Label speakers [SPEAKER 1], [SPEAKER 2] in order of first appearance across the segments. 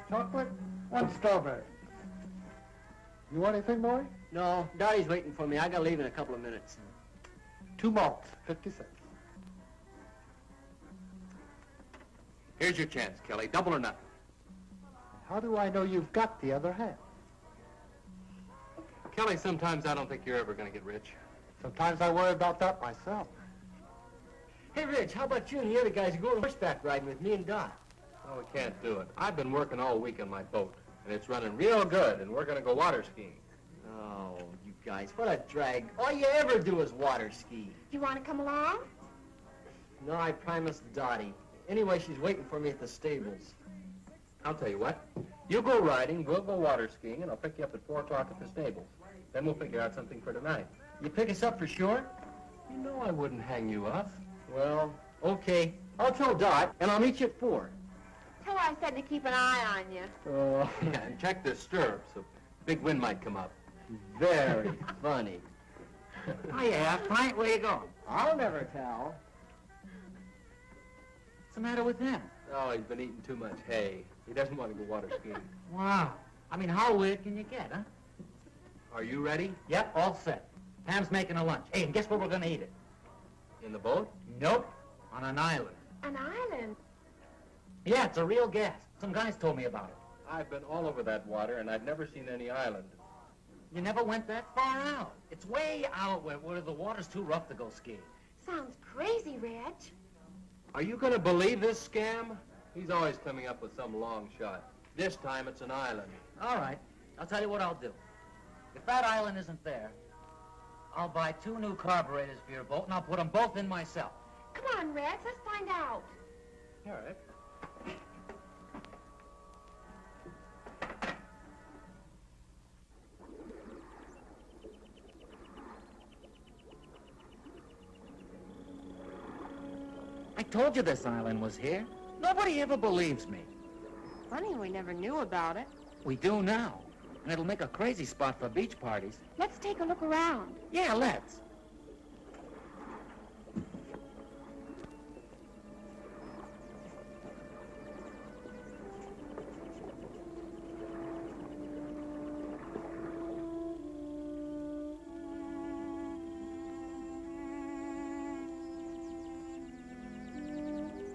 [SPEAKER 1] chocolate, 1 strawberry. You want anything, boy?
[SPEAKER 2] No, Dottie's waiting for me. I gotta leave in a couple of minutes.
[SPEAKER 1] 2 malts, 50 cents.
[SPEAKER 3] Here's your chance, Kelly. Double or nothing.
[SPEAKER 1] How do I know you've got the other half?
[SPEAKER 3] Kelly, sometimes I don't think you're ever going to get rich.
[SPEAKER 1] Sometimes I worry about that myself.
[SPEAKER 2] Hey, Rich, how about you and the other guys going horseback riding with me and Dot?
[SPEAKER 3] Oh, we can't do it. I've been working all week on my boat, and it's running real good, and we're going to go water skiing.
[SPEAKER 2] Oh, you guys, what a drag. All you ever do is water ski.
[SPEAKER 4] You want to come along?
[SPEAKER 2] No, I promised Dottie. Anyway, she's waiting for me at the stables.
[SPEAKER 3] I'll tell you what. You go riding, we'll go water skiing, and I'll pick you up at 4 o'clock at the stables. Then we'll figure out something for tonight.
[SPEAKER 2] You pick us up for sure?
[SPEAKER 3] You know I wouldn't hang you up.
[SPEAKER 2] Well, okay. I'll tell Dot, and I'll meet you at 4.
[SPEAKER 4] Tell her I said to keep an eye on you.
[SPEAKER 2] Oh,
[SPEAKER 3] Yeah, and check the stirrups. A big wind might come up.
[SPEAKER 2] very funny.
[SPEAKER 5] Hiya, Frank, where you going?
[SPEAKER 2] I'll never tell.
[SPEAKER 5] What's the matter with him?
[SPEAKER 3] Oh, he's been eating too much hay. He doesn't want to go water skiing.
[SPEAKER 5] Wow. I mean, how weird can you get, huh?
[SPEAKER 3] Are you ready?
[SPEAKER 5] Yep, all set. Pam's making a lunch. Hey, and guess where we're gonna eat it?
[SPEAKER 3] In the boat?
[SPEAKER 5] Nope. On an island.
[SPEAKER 4] An island?
[SPEAKER 5] Yeah, it's a real gas. Some guys told me about it.
[SPEAKER 3] I've been all over that water, and I've never seen any island.
[SPEAKER 5] You never went that far out. It's way out where the water's too rough to go skiing.
[SPEAKER 4] Sounds crazy, Reg.
[SPEAKER 3] Are you going to believe this scam? He's always coming up with some long shot. This time it's an island.
[SPEAKER 5] All right. I'll tell you what I'll do. If that island isn't there, I'll buy 2 new carburetors for your boat, and I'll put them both in myself.
[SPEAKER 4] Come on, Rex, let's find out.
[SPEAKER 3] All right.
[SPEAKER 5] I told you this island was here. Nobody ever believes me.
[SPEAKER 4] Funny we never knew about it.
[SPEAKER 5] We do now. And it'll make a crazy spot for beach parties.
[SPEAKER 4] Let's take a look around.
[SPEAKER 5] Yeah, let's.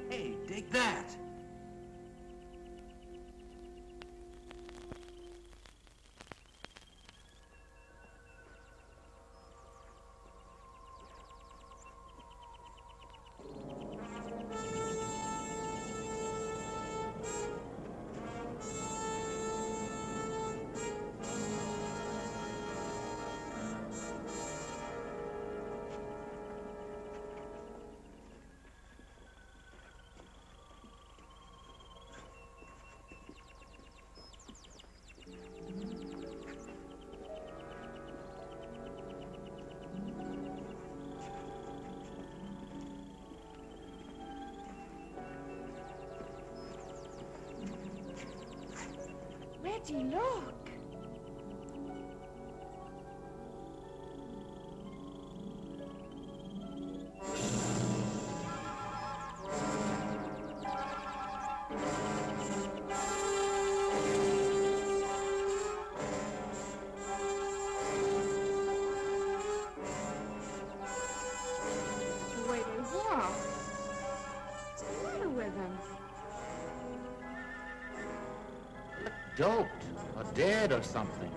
[SPEAKER 5] Hey, dig that.
[SPEAKER 4] Reggie, look. The way they walk. What's the matter with them?
[SPEAKER 5] Doped or dead or something.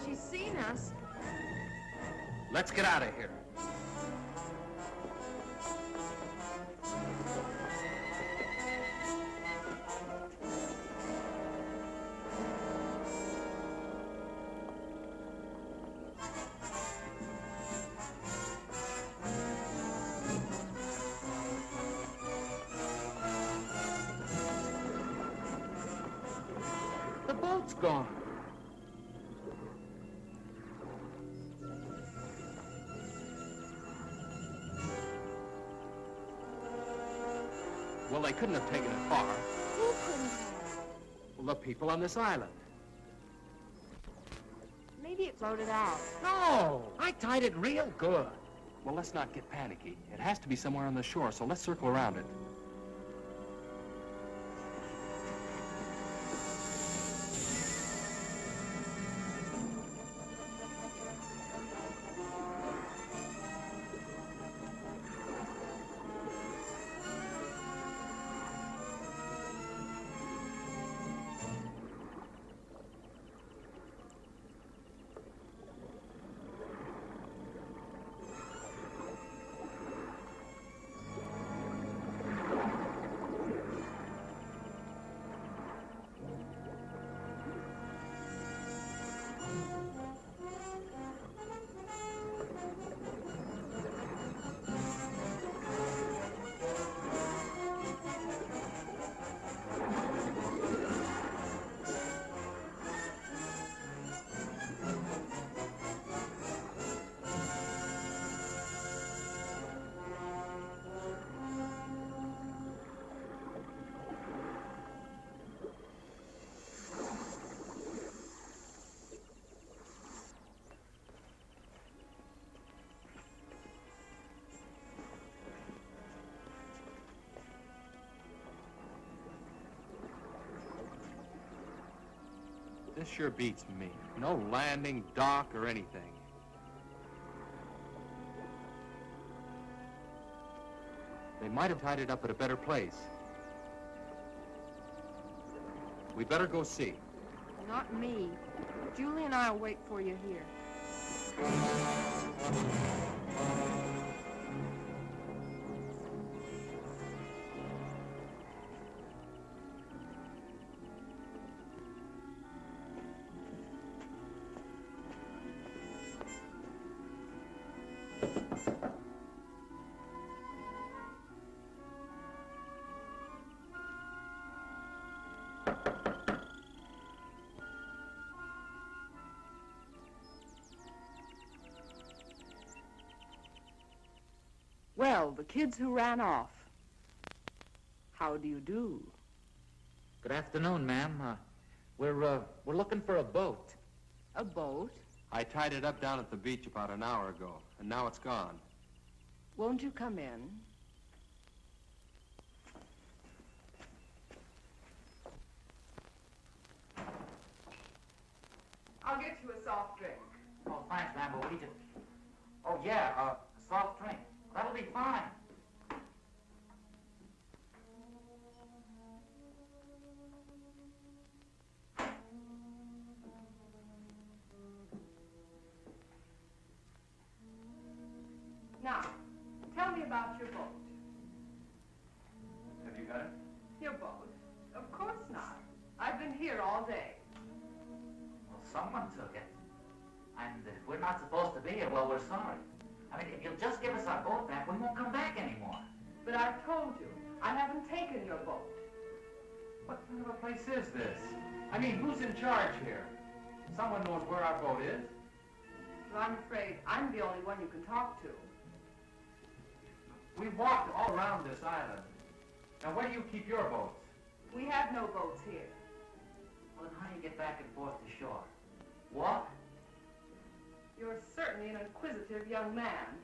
[SPEAKER 4] She's seen us.
[SPEAKER 3] Let's get out of here.
[SPEAKER 5] The boat's gone.
[SPEAKER 3] Well, they couldn't have taken it far.
[SPEAKER 4] Who couldn't have?
[SPEAKER 3] Well, the people on this island.
[SPEAKER 4] Maybe it floated out.
[SPEAKER 5] No, I tied it real good.
[SPEAKER 3] Well, let's not get panicky. It has to be somewhere on the shore, so let's circle around it. This sure beats me. No landing, dock, or anything. They might have tied it up at a better place. We better go see.
[SPEAKER 4] Not me. Julie and I'll wait for you here. Well, the kids who ran off. How do you do?
[SPEAKER 5] Good afternoon, ma'am. We're looking for a boat.
[SPEAKER 4] A boat?
[SPEAKER 3] I tied it up down at the beach about an hour ago, and now it's gone.
[SPEAKER 4] Won't you come in? I'll get you a soft drink.
[SPEAKER 5] Oh, thanks, ma'am, but we just... Oh, yeah, a soft drink. That'll be fine.
[SPEAKER 4] Now, tell me about your boat.
[SPEAKER 3] Have you got it?
[SPEAKER 4] Your boat? Of course not. I've been here all day.
[SPEAKER 5] Well, someone took it. And if we're not supposed to be here, well, we're sorry. I mean, if you'll just give us our boat back, we won't come back anymore.
[SPEAKER 4] But I've told you, I haven't taken your boat.
[SPEAKER 3] What kind of a place is this? I mean, who's in charge here? Someone knows where our boat is.
[SPEAKER 4] Well, I'm afraid I'm the only one you can talk to.
[SPEAKER 3] We've walked all around this island. Now, where do you keep your boats?
[SPEAKER 4] We have no boats here.
[SPEAKER 5] Well, then how do you get back and forth to shore? Walk?
[SPEAKER 4] You're certainly an inquisitive young man.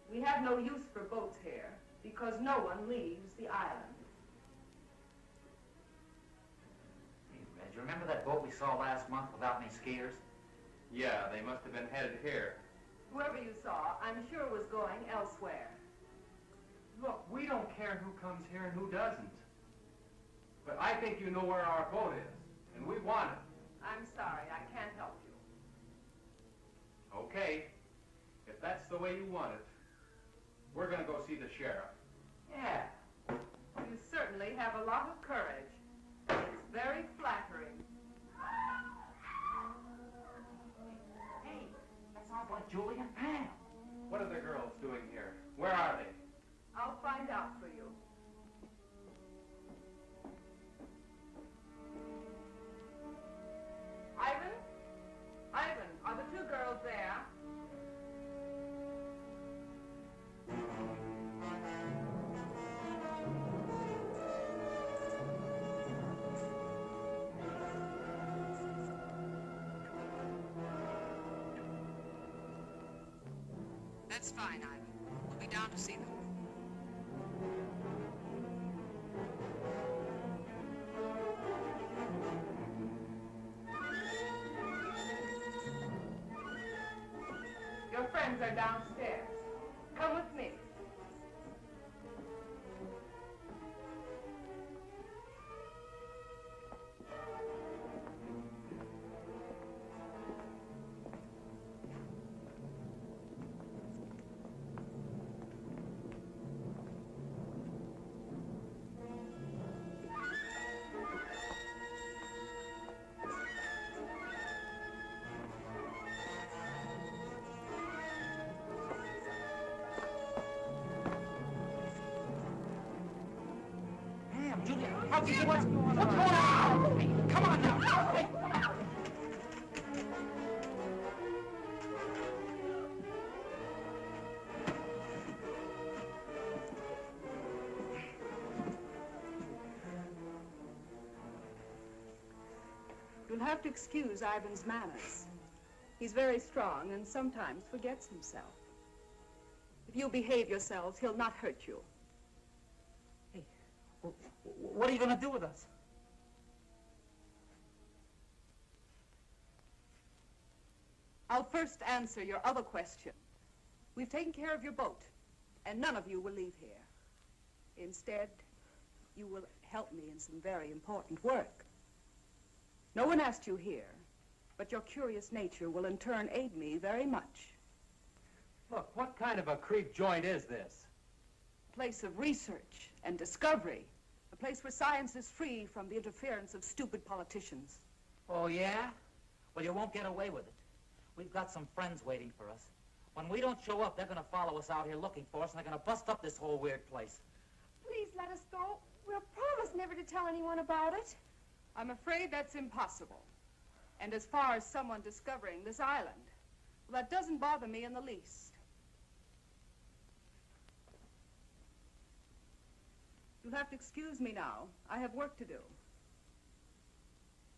[SPEAKER 4] We have no use for boats here because no one leaves the island.
[SPEAKER 5] Hey, Reg, you remember that boat we saw last month without any skiers?
[SPEAKER 3] Yeah, they must have been headed here.
[SPEAKER 4] Whoever you saw, I'm sure was going elsewhere.
[SPEAKER 3] Look, we don't care who comes here and who doesn't. But I think you know where our boat is, and we want it.
[SPEAKER 4] I'm sorry, I can't help you.
[SPEAKER 3] Okay, if that's the way you want it, we're gonna go see the sheriff.
[SPEAKER 5] Yeah.
[SPEAKER 4] You certainly have a lot of courage. It's very flattering.
[SPEAKER 5] Hey, that sounds like Julie and Pam.
[SPEAKER 3] What are the girls doing here? Where are they?
[SPEAKER 4] I'll find out for you. Ivan? Ivan, are the two girls there? That's fine, Ivan. We'll be down to see them. Your friends are downstairs. Come with me.
[SPEAKER 5] Julia, how did you what's going on? Hey, come on now. Hey.
[SPEAKER 4] You'll have to excuse Ivan's manners. He's very strong and sometimes forgets himself. If you'll behave yourselves, he'll not hurt you.
[SPEAKER 5] Hey, what are you going to do with us?
[SPEAKER 4] I'll first answer your other question. We've taken care of your boat, and none of you will leave here. Instead, you will help me in some very important work. No one asked you here, but your curious nature will in turn aid me very much.
[SPEAKER 3] Look, what kind of a creep joint is this?
[SPEAKER 4] A place of research and discovery. A place where science is free from the interference of stupid politicians.
[SPEAKER 5] Oh, yeah? Well, you won't get away with it. We've got some friends waiting for us. When we don't show up, they're going to follow us out here looking for us, and they're going to bust up this whole weird place.
[SPEAKER 6] Please let us go. We'll promise never to tell anyone about it.
[SPEAKER 4] I'm afraid that's impossible. And as far as someone discovering this island, well, that doesn't bother me in the least. You'll have to excuse me now. I have work to do.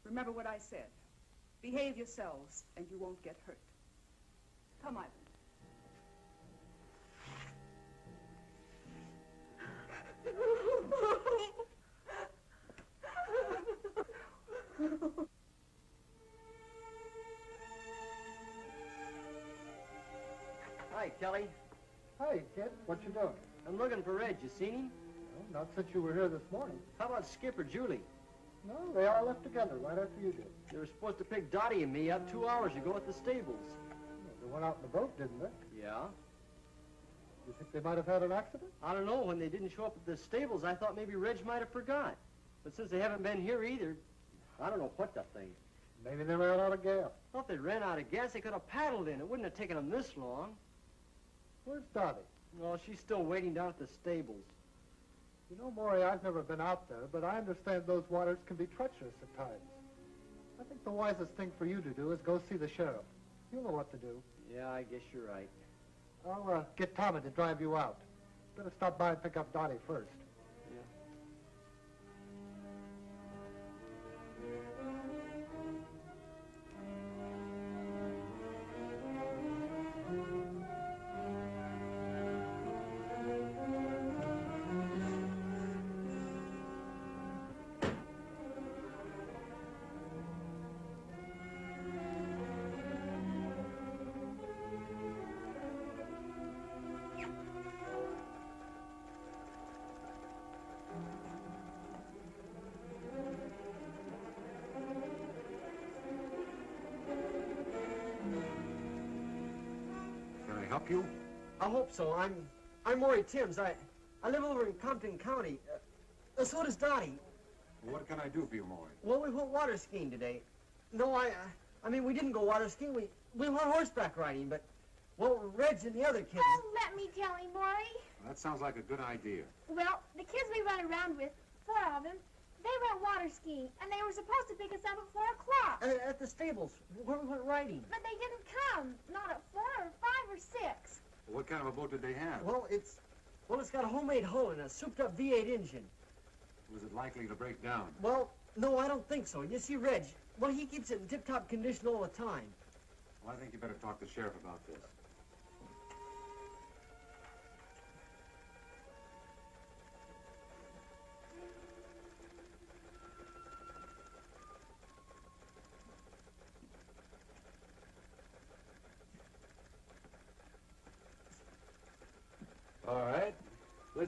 [SPEAKER 4] Remember what I said. Behave yourselves, and you won't get hurt. Come, Ivan.
[SPEAKER 2] Hi, Kelly.
[SPEAKER 1] Hey, kid, what you doing?
[SPEAKER 2] I'm looking for Red. You seen him?
[SPEAKER 1] Well, not since you were here this morning.
[SPEAKER 2] How about Skip or Julie?
[SPEAKER 1] No, they all left together right after you did.
[SPEAKER 2] They were supposed to pick Dottie and me up 2 hours ago at the stables.
[SPEAKER 1] Well, they went out in the boat, didn't they?
[SPEAKER 2] Yeah?
[SPEAKER 1] You think they might have had an accident?
[SPEAKER 2] I don't know. When they didn't show up at the stables, I thought maybe Reg might have forgot. But since they haven't been here either, I don't know what to think.
[SPEAKER 1] Maybe they ran out of gas.
[SPEAKER 2] Well, if they ran out of gas, they could have paddled in. It wouldn't have taken them this long.
[SPEAKER 1] Where's Dottie?
[SPEAKER 2] Well, she's still waiting down at the stables.
[SPEAKER 1] You know, Maury, I've never been out there, but I understand those waters can be treacherous at times. I think the wisest thing for you to do is go see the sheriff. You'll know what to do.
[SPEAKER 2] Yeah, I guess you're right.
[SPEAKER 1] I'll get Tommy to drive you out. Better stop by and pick up Dottie first.
[SPEAKER 2] Yeah.
[SPEAKER 7] Help you?
[SPEAKER 2] I hope so. I'm Maury Timms. I live over in Compton County. So does Dottie.
[SPEAKER 7] Well, what can I do for you, Maury?
[SPEAKER 2] Well, we went water skiing today. No, I mean, we didn't go water skiing. We went horseback riding, but, well, Reg and the other kids...
[SPEAKER 6] Oh, let me tell him, Maury.
[SPEAKER 7] Well, that sounds like a good idea.
[SPEAKER 6] Well, the kids we run around with, 4 of them, they went water skiing, and they were supposed to pick us up at 4 o'clock.
[SPEAKER 2] At the stables, where we went riding.
[SPEAKER 6] But they didn't come. Not at 4 or 5 or 6.
[SPEAKER 7] Well, what kind of a boat did they have?
[SPEAKER 2] Well, it's got a homemade hull and a souped-up V8 engine.
[SPEAKER 7] Was it likely to break down?
[SPEAKER 2] Well, no, I don't think so. You see, Reg, well, he keeps it in tip-top condition all the time.
[SPEAKER 7] Well, I think you better talk to the sheriff about this.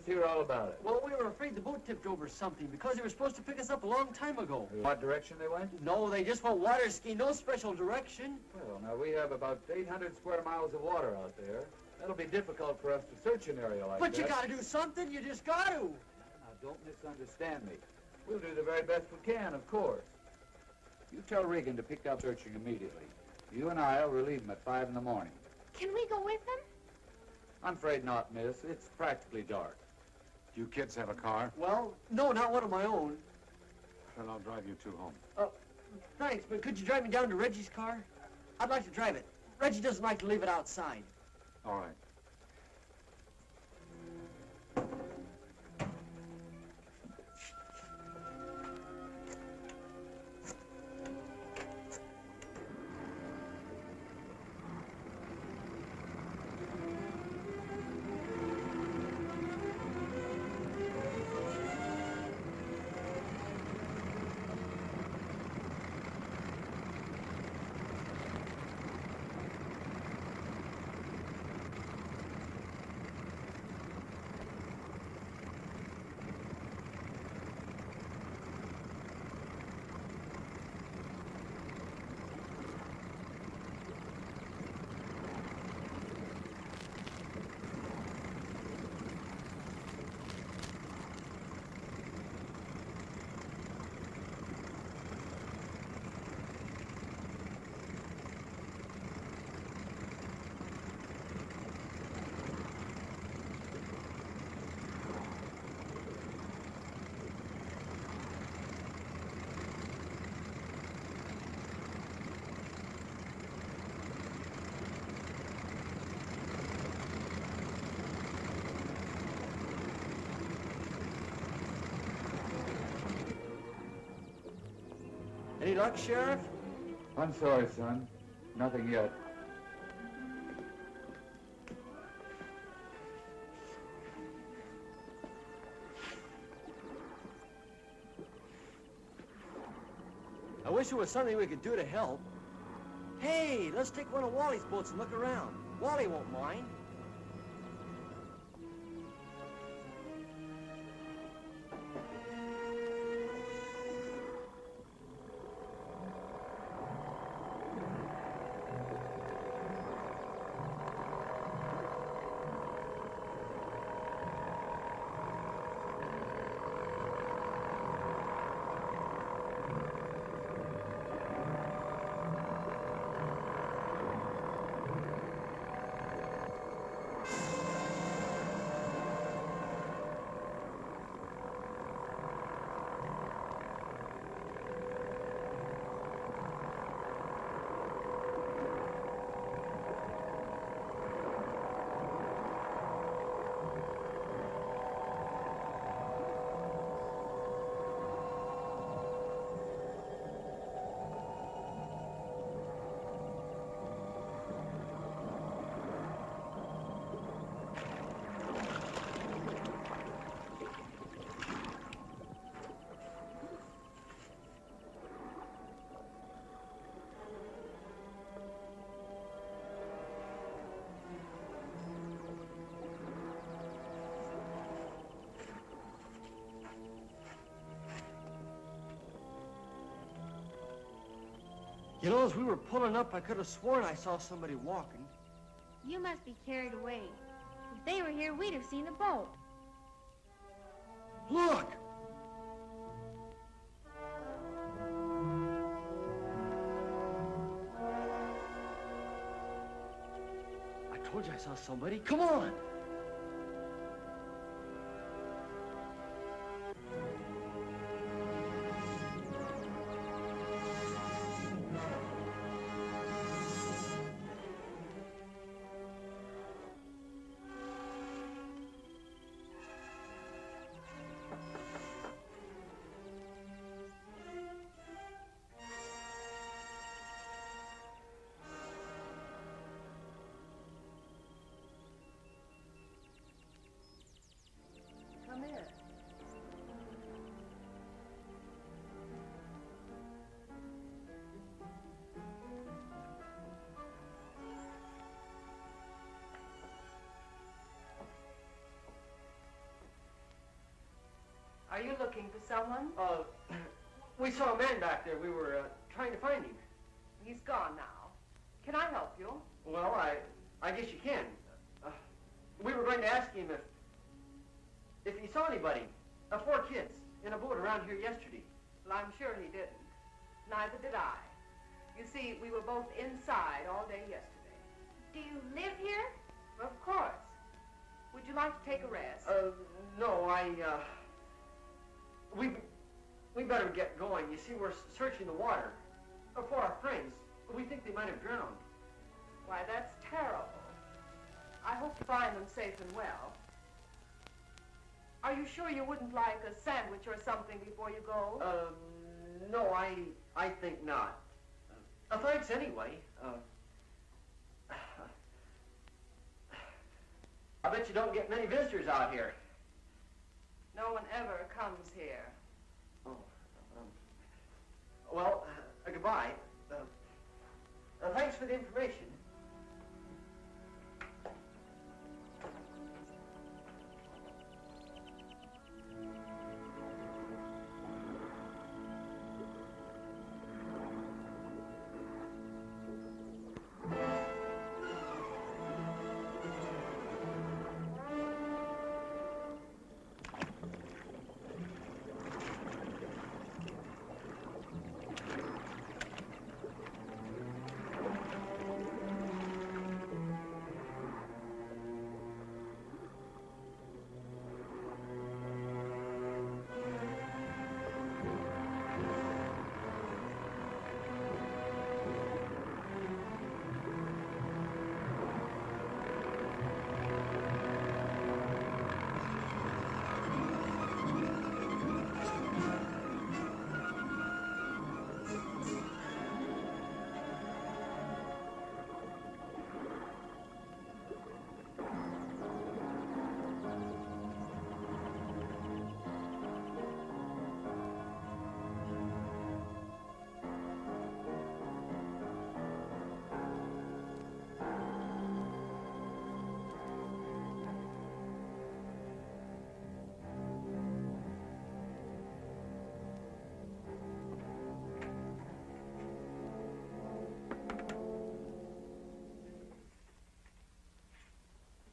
[SPEAKER 8] Let's hear all about it.
[SPEAKER 2] Well, we were afraid the boat tipped over something because they were supposed to pick us up a long time ago.
[SPEAKER 8] What direction they went?
[SPEAKER 2] No, they just went water skiing, no special direction.
[SPEAKER 8] Well, now we have about 800 square miles of water out there. That'll be difficult for us to search an area like that.
[SPEAKER 2] But you gotta do something, you just gotta.
[SPEAKER 8] Now, don't misunderstand me. We'll do the very best we can, of course. You tell Regan to pick up searching immediately. You and I'll relieve him at 5 in the morning.
[SPEAKER 6] Can we go with them?
[SPEAKER 8] I'm afraid not, miss. It's practically dark.
[SPEAKER 7] Do you kids have a car?
[SPEAKER 2] Well, no, not one of my own.
[SPEAKER 7] Then I'll drive you two home.
[SPEAKER 2] Thanks, but could you drive me down to Reggie's car? I'd like to drive it. Reggie doesn't like to leave it outside.
[SPEAKER 7] All right.
[SPEAKER 2] Any luck, Sheriff?
[SPEAKER 8] I'm sorry, son. Nothing yet.
[SPEAKER 2] I wish there was something we could do to help. Hey, let's take one of Wally's boats and look around. Wally won't mind. You know, as we were pulling up, I could have sworn I saw somebody walking.
[SPEAKER 6] You must be carried away. If they were here, we'd have seen the boat.
[SPEAKER 2] Look! I told you I saw somebody. Come on!
[SPEAKER 9] Are you looking for someone?
[SPEAKER 2] We saw a man back there. We were trying to find him.
[SPEAKER 9] He's gone now. Can I help you?
[SPEAKER 2] Well, I guess you can. We were going to ask him if he saw anybody, 4 kids, in a boat around here yesterday.
[SPEAKER 9] Well, I'm sure he didn't. Neither did I. You see, we were both inside all day yesterday.
[SPEAKER 6] Do you live here?
[SPEAKER 9] Of course. Would you like to take a rest?
[SPEAKER 2] No, we better get going. You see, we're searching the water for our friends. We think they might have drowned.
[SPEAKER 9] Why, that's terrible. I hope to find them safe and well. Are you sure you wouldn't like a sandwich or something before you go?
[SPEAKER 2] No, I think not. Thanks anyway. I bet you don't get many visitors out here.
[SPEAKER 9] No one ever comes here.
[SPEAKER 2] Oh, well, goodbye. Thanks for the information.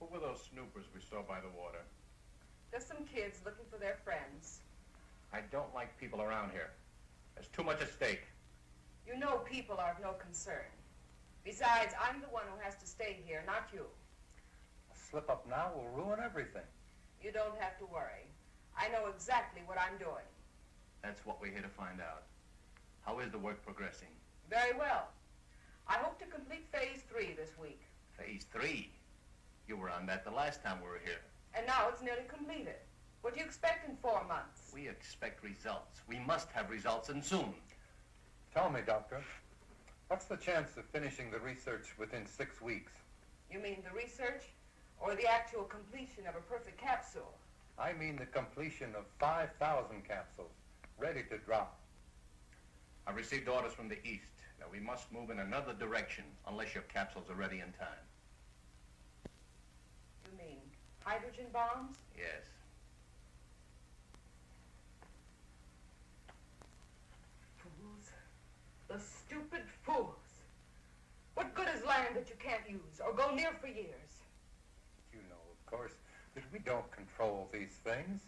[SPEAKER 3] Who were those snoopers we saw by the water?
[SPEAKER 9] There's some kids looking for their friends.
[SPEAKER 3] I don't like people around here. There's too much at stake.
[SPEAKER 9] You know people are of no concern. Besides, I'm the one who has to stay here, not you.
[SPEAKER 3] A slip up now will ruin everything.
[SPEAKER 9] You don't have to worry. I know exactly what I'm doing.
[SPEAKER 3] That's what we're here to find out. How is the work progressing?
[SPEAKER 9] Very well. I hope to complete phase 3 this week.
[SPEAKER 3] Phase 3? You were on that the last time we were here.
[SPEAKER 9] And now it's nearly completed. What do you expect in 4 months?
[SPEAKER 3] We expect results. We must have results, and soon.
[SPEAKER 10] Tell me, Doctor, what's the chance of finishing the research within 6 weeks?
[SPEAKER 9] You mean the research or the actual completion of a perfect capsule?
[SPEAKER 10] I mean the completion of 5,000 capsules, ready to drop.
[SPEAKER 3] I've received orders from the east that we must move in another direction unless your capsules are ready in time.
[SPEAKER 9] You mean hydrogen bombs?
[SPEAKER 3] Yes.
[SPEAKER 9] Fools. The stupid fools. What good is land that you can't use or go near for years?
[SPEAKER 10] You know, of course, that we don't control these things.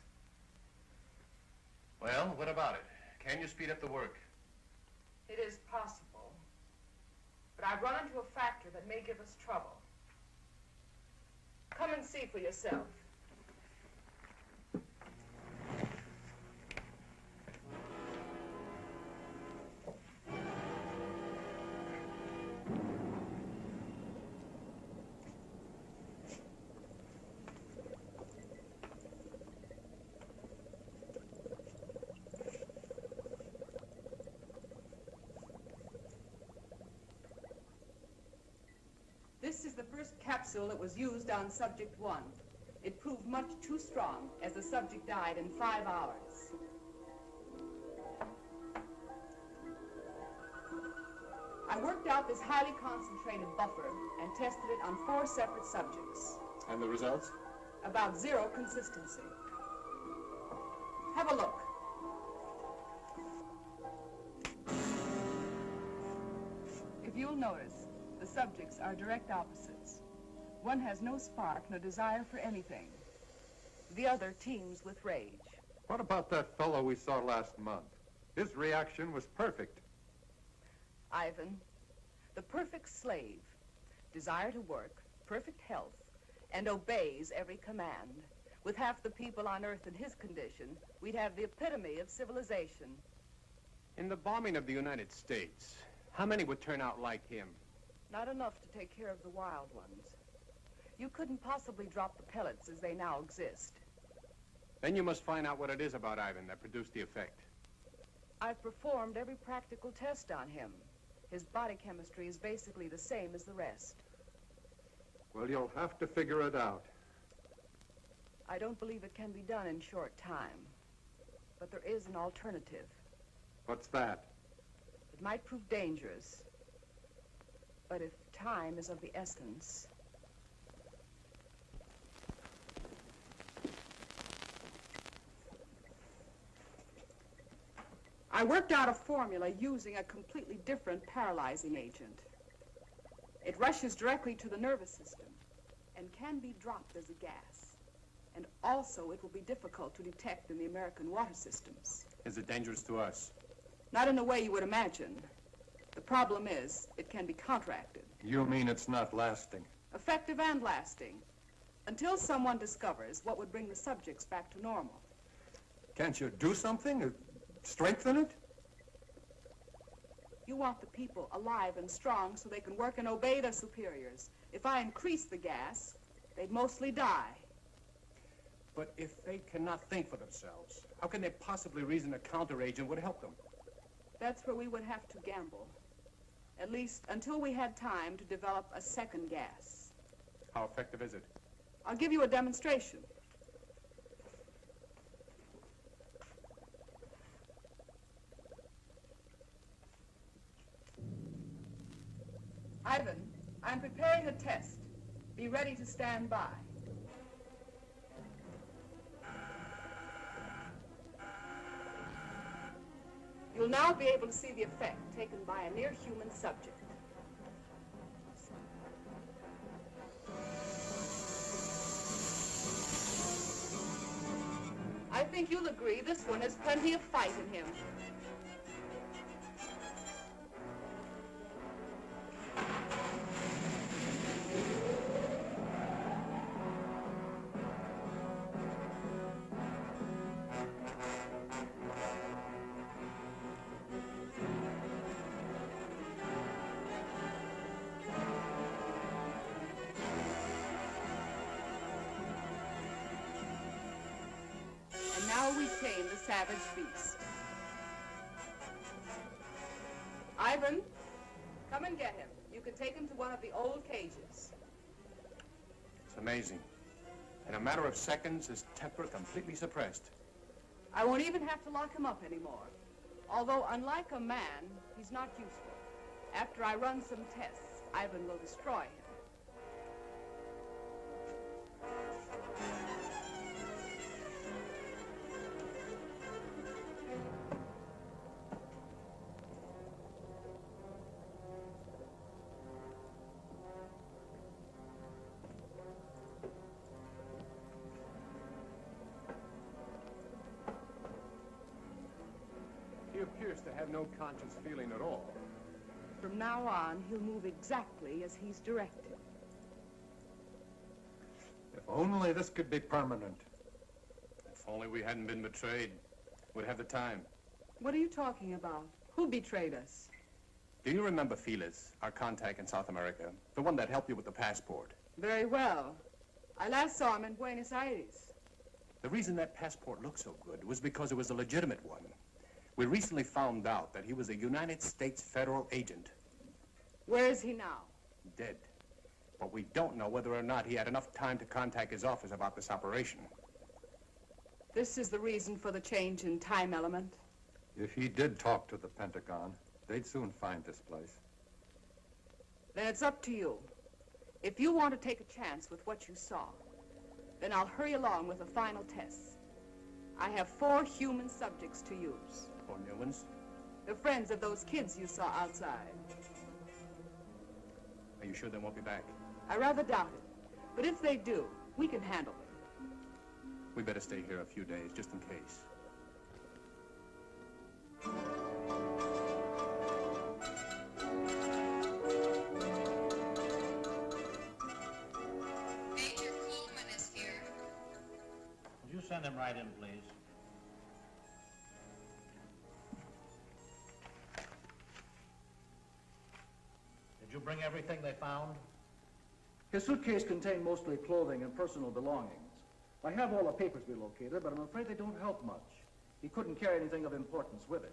[SPEAKER 3] Well, what about it? Can you speed up the work?
[SPEAKER 9] It is possible. But I've run into a factor that may give us trouble. Come and see for yourself. This is the first capsule that was used on Subject 1. It proved much too strong, as the subject died in 5 hours. I worked out this highly concentrated buffer and tested it on 4 separate subjects.
[SPEAKER 7] And the results?
[SPEAKER 9] About 0 consistency.
[SPEAKER 4] Have a look. If you'll notice, the subjects are direct opposites. One has no spark, no desire for anything. The other teems with rage.
[SPEAKER 10] What about that fellow we saw last month? His reaction was perfect.
[SPEAKER 4] Ivan, the perfect slave, desire to work, perfect health, and obeys every command. With half the people on Earth in his condition, we'd have the epitome of civilization.
[SPEAKER 3] In the bombing of the United States, how many would turn out like him?
[SPEAKER 4] Not enough to take care of the wild ones. You couldn't possibly drop the pellets as they now exist.
[SPEAKER 3] Then you must find out what it is about Ivan that produced the effect.
[SPEAKER 4] I've performed every practical test on him. His body chemistry is basically the same as the rest.
[SPEAKER 10] Well, you'll have to figure it out.
[SPEAKER 4] I don't believe it can be done in short time. But there is an alternative.
[SPEAKER 10] What's that?
[SPEAKER 4] It might prove dangerous. But if time is of the essence... I worked out a formula using a completely different paralyzing agent. It rushes directly to the nervous system and can be dropped as a gas. And also, it will be difficult to detect in the American water systems.
[SPEAKER 3] Is it dangerous to us?
[SPEAKER 4] Not in the way you would imagine. The problem is, it can be counteracted.
[SPEAKER 10] You mean it's not lasting?
[SPEAKER 4] Effective and lasting, until someone discovers what would bring the subjects back to normal.
[SPEAKER 10] Can't you do something? Strengthen it?
[SPEAKER 4] You want the people alive and strong so they can work and obey their superiors. If I increase the gas, they'd mostly die.
[SPEAKER 3] But if they cannot think for themselves, how can they possibly reason a counteragent would help them?
[SPEAKER 4] That's where we would have to gamble. At least until we had time to develop a second gas.
[SPEAKER 3] How effective is it?
[SPEAKER 4] I'll give you a demonstration. Ivan, I'm preparing a test. Be ready to stand by. You'll now be able to see the effect taken by a near-human subject. I think you'll agree this one has plenty of fight in him. Now we tame the savage beast. Ivan, come and get him. You can take him to one of the old cages.
[SPEAKER 3] It's amazing. In a matter of seconds, his temper completely suppressed.
[SPEAKER 4] I won't even have to lock him up anymore. Although, unlike a man, he's not useful. After I run some tests, Ivan will destroy him.
[SPEAKER 3] He appears to have no conscious feeling at all.
[SPEAKER 4] From now on, he'll move exactly as he's directed.
[SPEAKER 10] If only this could be permanent.
[SPEAKER 3] If only we hadn't been betrayed, we'd have the time.
[SPEAKER 4] What are you talking about? Who betrayed us?
[SPEAKER 3] Do you remember Felix, our contact in South America? The one that helped you with the passport?
[SPEAKER 4] Very well. I last saw him in Buenos Aires.
[SPEAKER 3] The reason that passport looked so good was because it was a legitimate one. We recently found out that he was a United States federal agent.
[SPEAKER 4] Where is he now?
[SPEAKER 3] Dead. But we don't know whether or not he had enough time to contact his office about this operation.
[SPEAKER 4] This is the reason for the change in time element?
[SPEAKER 10] If he did talk to the Pentagon, they'd soon find this place.
[SPEAKER 4] Then it's up to you. If you want to take a chance with what you saw, then I'll hurry along with the final tests. I have 4 human subjects to use.
[SPEAKER 3] 4 new ones?
[SPEAKER 4] The friends of those kids you saw outside.
[SPEAKER 3] Are you sure they won't be back?
[SPEAKER 4] I rather doubt it. But if they do, we can handle them.
[SPEAKER 3] We better stay here a few days, just in case.
[SPEAKER 11] Major Coleman is here.
[SPEAKER 12] Would you send him right in, please? Did you bring everything they found?
[SPEAKER 13] His suitcase contained mostly clothing and personal belongings. I have all the papers we located, but I'm afraid they don't help much. He couldn't carry anything of importance with him.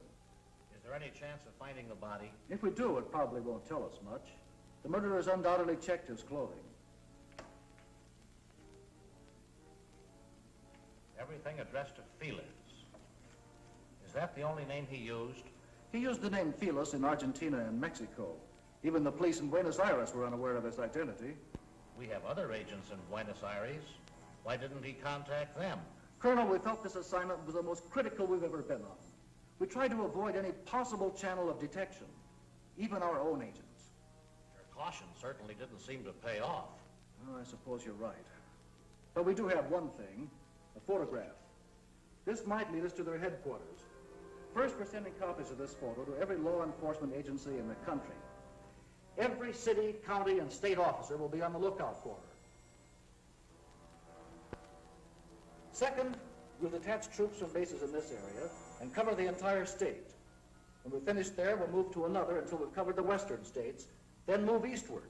[SPEAKER 12] Is there any chance of finding the body?
[SPEAKER 13] If we do, it probably won't tell us much. The murderers undoubtedly checked his clothing.
[SPEAKER 12] Everything addressed to Felix. Is that the only name he used?
[SPEAKER 13] He used the name Felix in Argentina and Mexico. Even the police in Buenos Aires were unaware of his identity.
[SPEAKER 12] We have other agents in Buenos Aires. Why didn't he contact them?
[SPEAKER 13] Colonel, we felt this assignment was the most critical we've ever been on. We tried to avoid any possible channel of detection, even our own agents.
[SPEAKER 12] Your caution certainly didn't seem to pay off.
[SPEAKER 13] Oh, I suppose you're right. But we do have one thing, a photograph. This might lead us to their headquarters. First, we're sending copies of this photo to every law enforcement agency in the country. Every city, county, and state officer will be on the lookout for her. Second, we'll detach troops from bases in this area and cover the entire state. When we're finished there, we'll move to another until we've covered the western states, then move eastward.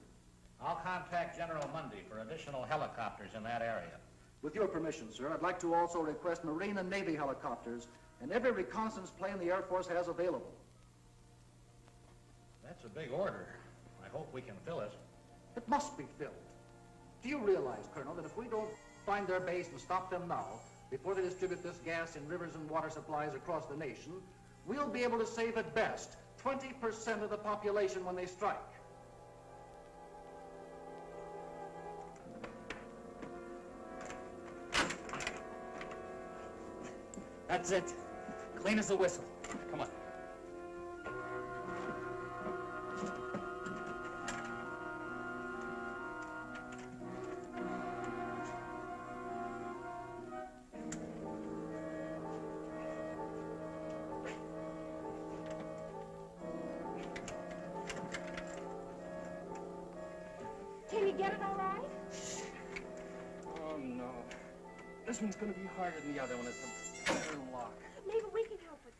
[SPEAKER 12] I'll contact General Mundy for additional helicopters in that area.
[SPEAKER 13] With your permission, sir, I'd like to also request Marine and Navy helicopters and every reconnaissance plane the Air Force has available.
[SPEAKER 12] That's a big order. I hope we can fill it.
[SPEAKER 13] It must be filled. Do you realize, Colonel, that if we don't find their base and stop them now, before they distribute this gas in rivers and water supplies across the nation, we'll be able to save at best 20% of the population when they strike.
[SPEAKER 5] That's it. Clean as a whistle. Come on.
[SPEAKER 6] Can you get it all right?
[SPEAKER 3] Oh, no. This one's going to be harder than the other one. It's a better lock.
[SPEAKER 6] Maybe we can help it.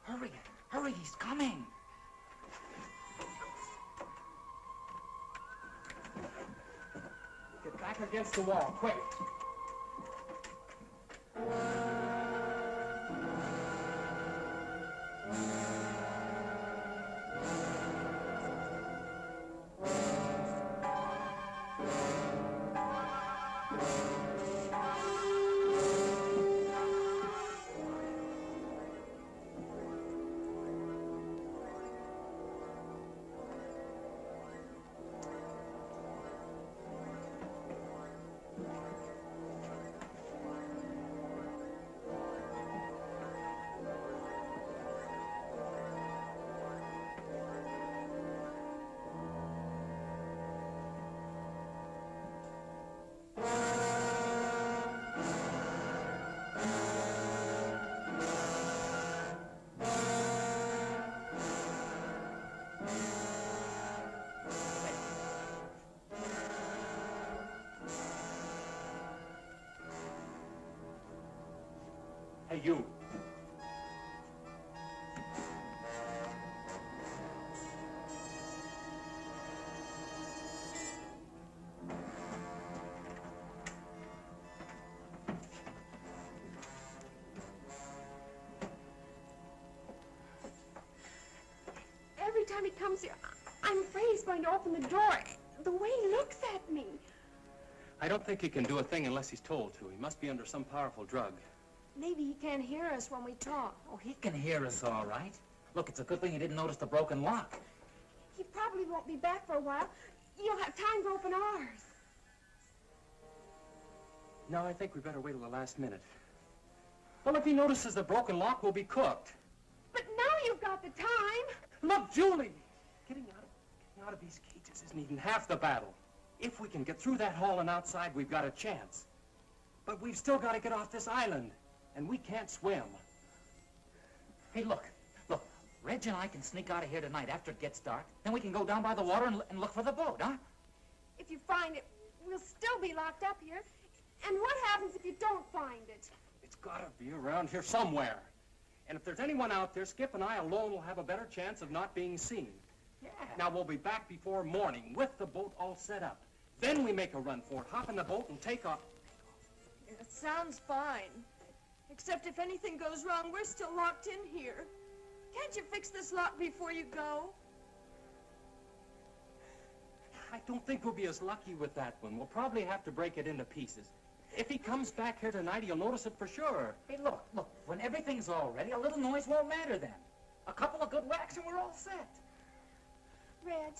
[SPEAKER 5] Hurry. Hurry, he's coming.
[SPEAKER 3] Get back against the wall, quick.
[SPEAKER 5] Hey, you.
[SPEAKER 6] Every time he comes here, I'm afraid he's going to open the door. The way he looks at me.
[SPEAKER 3] I don't think he can do a thing unless he's told to. He must be under some powerful drug.
[SPEAKER 6] Maybe he can't hear us when we talk.
[SPEAKER 5] Oh, he can hear us all right. Look, it's a good thing he didn't notice the broken lock.
[SPEAKER 6] He probably won't be back for a while. You'll have time to open ours.
[SPEAKER 14] No, I think we better wait till the last minute. Well, if he notices the broken lock, we'll be cooked.
[SPEAKER 6] But now you've got the time.
[SPEAKER 14] Look, Julie! Getting out of these cages isn't even half the battle. If we can get through that hall and outside, we've got a chance. But we've still got to get off this island, and we can't swim.
[SPEAKER 5] Hey, look. Reg and I can sneak out of here tonight after it gets dark. Then we can go down by the water and look for the boat, huh?
[SPEAKER 6] If you find it, we'll still be locked up here. And what happens if you don't find it?
[SPEAKER 14] It's got to be around here somewhere. And if there's anyone out there, Skip and I alone will have a better chance of not being seen.
[SPEAKER 5] Yeah.
[SPEAKER 14] Now, we'll be back before morning with the boat all set up. Then we make a run for it, hop in the boat, and take off.
[SPEAKER 15] It sounds fine. Except if anything goes wrong, we're still locked in here. Can't you fix this lock before you go?
[SPEAKER 14] I don't think we'll be as lucky with that one. We'll probably have to break it into pieces. If he comes back here tonight, he'll notice it for sure.
[SPEAKER 5] Hey, look. When everything's all ready, a little noise won't matter then. A couple of good whacks and we're all set.
[SPEAKER 6] Reg,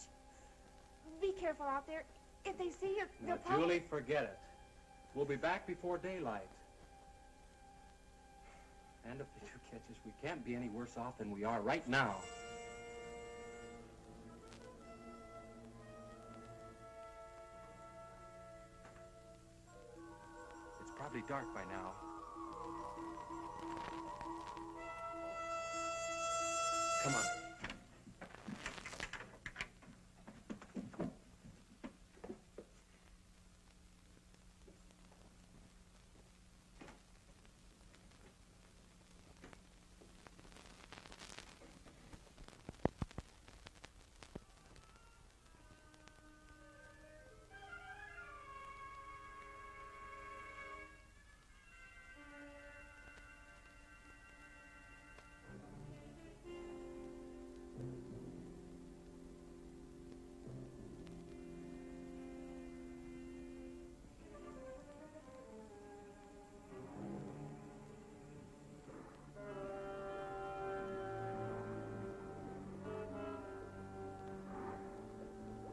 [SPEAKER 6] be careful out there. If they see you,
[SPEAKER 14] Now,
[SPEAKER 6] they'll probably...
[SPEAKER 14] Julie, forget it. We'll be back before daylight. And if they do catch us, we can't be any worse off than we are right now. It's probably dark by now. Come on.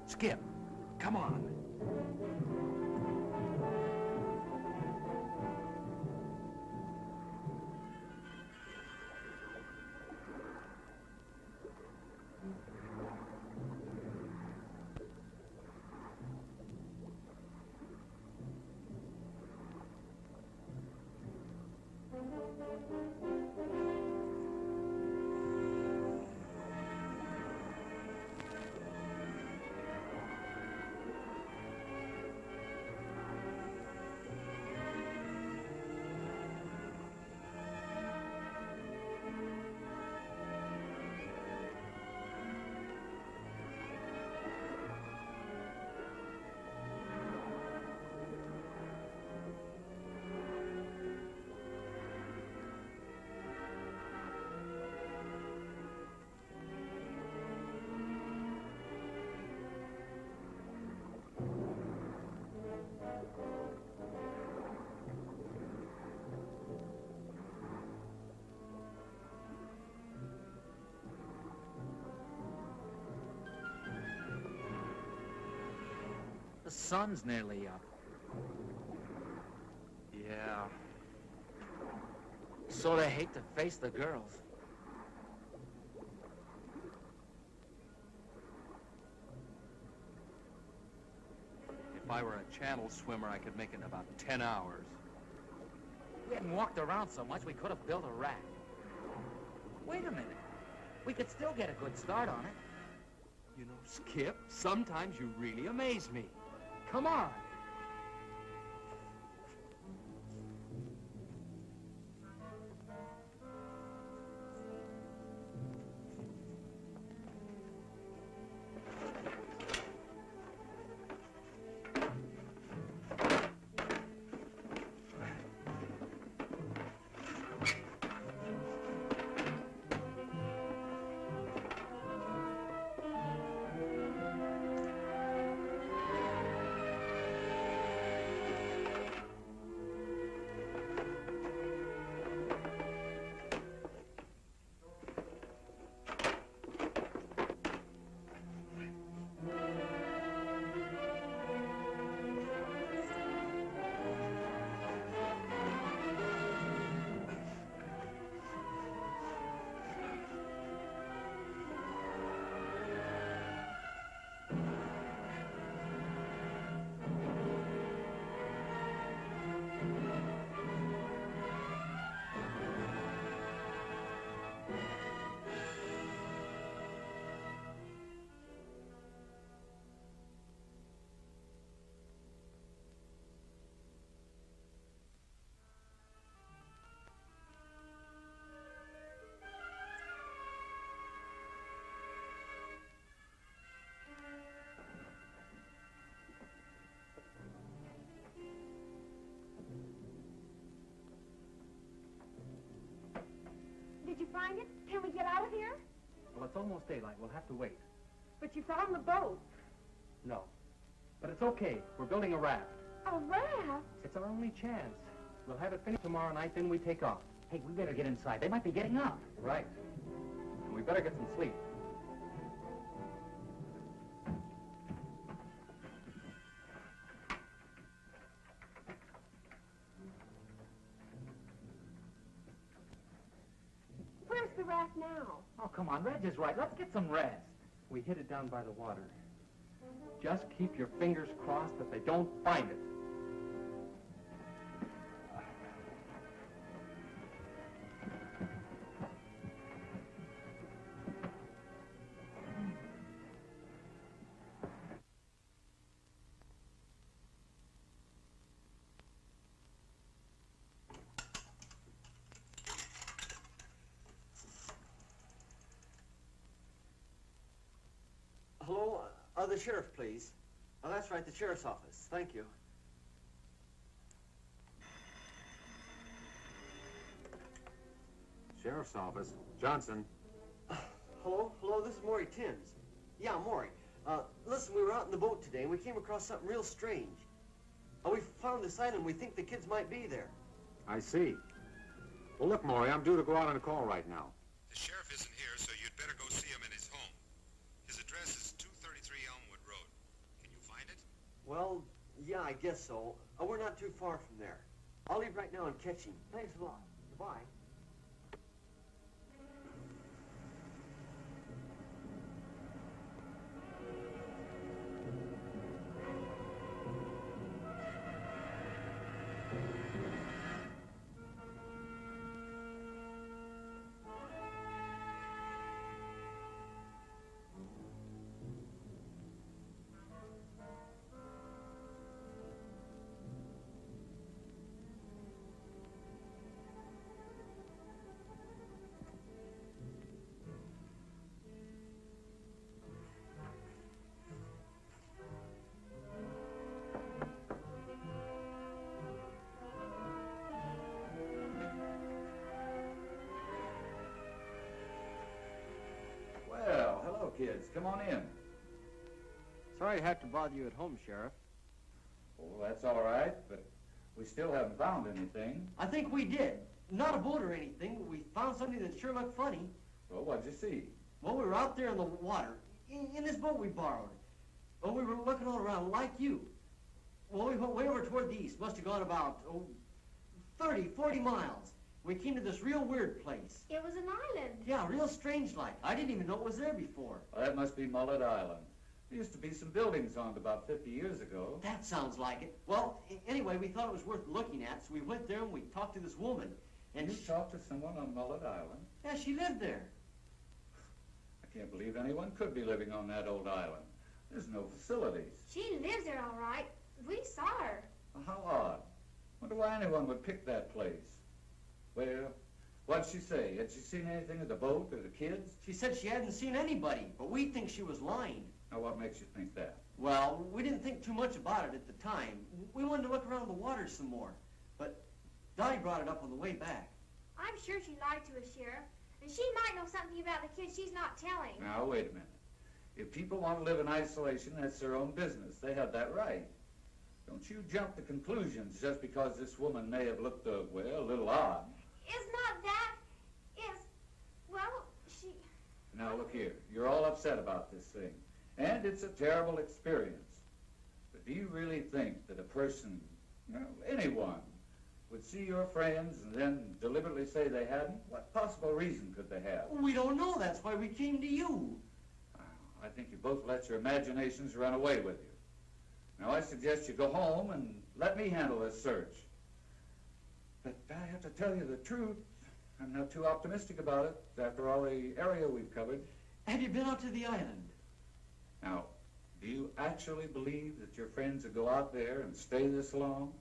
[SPEAKER 14] Skip, come on.
[SPEAKER 5] The sun's nearly up. Yeah. Sort of hate to face the girls.
[SPEAKER 14] If I were a channel swimmer, I could make it in about 10 hours.
[SPEAKER 5] We hadn't walked around so much, we could have built a raft. Wait a minute. We could still get a good start on it.
[SPEAKER 14] You know, Skip, sometimes you really amaze me. Come on.
[SPEAKER 6] Did you find it? Can we get out of here?
[SPEAKER 14] Well, it's almost daylight. We'll have to wait.
[SPEAKER 9] But you found the boat.
[SPEAKER 14] No. But it's okay. We're building a raft.
[SPEAKER 6] A raft?
[SPEAKER 14] It's our only chance. We'll have it finished tomorrow night, then we take off.
[SPEAKER 5] Hey, we better get inside. They might be getting up.
[SPEAKER 14] Right. And we better get some sleep.
[SPEAKER 6] Where's the raft now?
[SPEAKER 5] Oh, come on. Reg is right. Let's get some rest.
[SPEAKER 14] We hid it down by the water. Just keep your fingers crossed that they don't find it.
[SPEAKER 2] Hello? The sheriff, please. Oh, that's right, the sheriff's office. Thank you.
[SPEAKER 7] Sheriff's office. Johnson.
[SPEAKER 2] Hello? Hello, this is Maury Timms. Yeah, Maury. Listen, we were out in the boat today, and we came across something real strange. We found this island. We think the kids might be there.
[SPEAKER 7] I see. Well, look, Maury, I'm due to go out on a call right now.
[SPEAKER 10] The sheriff isn't here, so you'd better go see him in his home. His address is 233 Elmwood Road. Can you find it?
[SPEAKER 2] Well, yeah, I guess so. We're not too far from there. I'll leave right now and catch him. Thanks a lot. Goodbye.
[SPEAKER 8] Well, hello, kids. Come on in.
[SPEAKER 3] Sorry I have to bother you at home, Sheriff.
[SPEAKER 8] Oh, that's all right, but we still haven't found anything.
[SPEAKER 2] I think we did. Not a boat or anything. We found something that sure looked funny.
[SPEAKER 8] Well, what'd you see?
[SPEAKER 2] Well, we were out there in the water, in this boat we borrowed. Well, we were looking all around like you. Well, we went way over toward the east. Must have gone about 30, 40 miles. We came to this real weird place.
[SPEAKER 6] It was an island.
[SPEAKER 2] Yeah, real strange like. I didn't even know it was there before.
[SPEAKER 8] Well, that must be Mullet Island. There used to be some buildings on it about 50 years ago.
[SPEAKER 2] That sounds like it. Well, anyway, we thought it was worth looking at, so we went there and we talked to this woman. And
[SPEAKER 8] you talked to someone on Mullet Island?
[SPEAKER 2] Yeah, she lived there.
[SPEAKER 8] I can't believe anyone could be living on that old island. There's no facilities.
[SPEAKER 6] She lives there all right. We saw her.
[SPEAKER 8] Well, how odd. Wonder why anyone would pick that place. Well, what'd she say? Had she seen anything of the boat or the kids?
[SPEAKER 2] She said she hadn't seen anybody, but we think she was lying.
[SPEAKER 8] Now, what makes you think that?
[SPEAKER 2] Well, we didn't think too much about it at the time. We wanted to look around the water some more. But Dottie brought it up on the way back.
[SPEAKER 6] I'm sure she lied to us, Sheriff. And she might know something about the kids she's not telling.
[SPEAKER 8] Now, wait a minute. If people want to live in isolation, that's their own business. They have that right. Don't you jump to conclusions just because this woman may have looked, well, a little odd.
[SPEAKER 6] It's not that. It's, well, she...
[SPEAKER 8] Now, look here. You're all upset about this thing. And it's a terrible experience. But do you really think that a person, anyone, would see your friends and then deliberately say they hadn't? What possible reason could they have?
[SPEAKER 2] We don't know. That's why we came to you.
[SPEAKER 8] I think you both let your imaginations run away with you. Now, I suggest you go home and let me handle this search. But I have to tell you the truth. I'm not too optimistic about it after all the area we've covered.
[SPEAKER 2] Have you been out to the island?
[SPEAKER 8] Now, do you actually believe that your friends would go out there and stay this long?